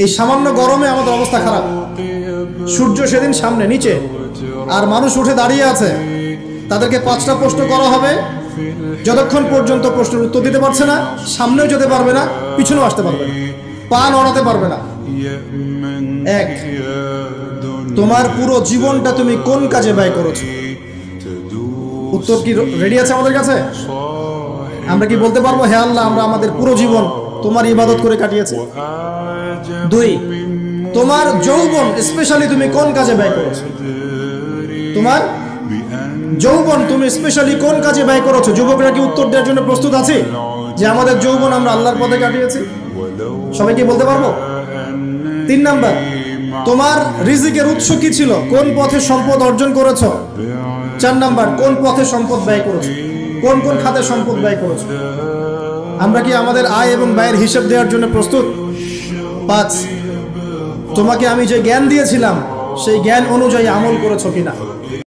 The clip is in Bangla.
এই সামান্য গরমে আমাদের অবস্থা খারাপ। সূর্য সেদিন সামনে নিচে, আর মানুষ উঠে দাঁড়িয়ে আছে। তাদেরকে 5টা প্রশ্ন করা হবে, যতক্ষণ পর্যন্ত প্রশ্নের উত্তর দিতে পারছে না, সামনেও যেতে পারবে না, পিছনেও আসতে পারবে না, পা নড়াতে পারবে না। এক, তোমার পুরো জীবনটা তুমি কোন কাজে ব্যয় করেছো? উত্তর কি রেডি আছে আমাদের কাছে? আমরা কি বলতে পারবো, হে আল্লাহ, আমরা আমাদের পুরো জীবন তোমার ইবাদত করে কাটিয়েছি? 2, তোমার যৌবন স্পেশালি তুমি কোন কাজে ব্যয় করেছো? তোমার যৌবন তুমি স্পেশালি কোন কাজে ব্যয় করেছো? যুবকরা কি উত্তর দেওয়ার জন্য প্রস্তুত আছে যে আমাদের যৌবন আমরা আল্লাহর পথে কাটিয়েছি? সবাই কি বলতে পারবো? 3 নাম্বার, তোমার রিজিকের উৎস কি ছিল? কোন পথে সম্পদ অর্জন করেছো? 4 নাম্বার, কোন পথে সম্পদ ব্যয় করেছো? কোন কোন খাতে সম্পদ ব্যয় করেছো? আমরা কি আমাদের আয় এবং ব্যয়ের হিসাব দেওয়ার জন্য প্রস্তুত? 5, তোমাকে আমি যে জ্ঞান দিয়েছিলাম সেই জ্ঞান অনুযায়ী আমল করেছো কিনা?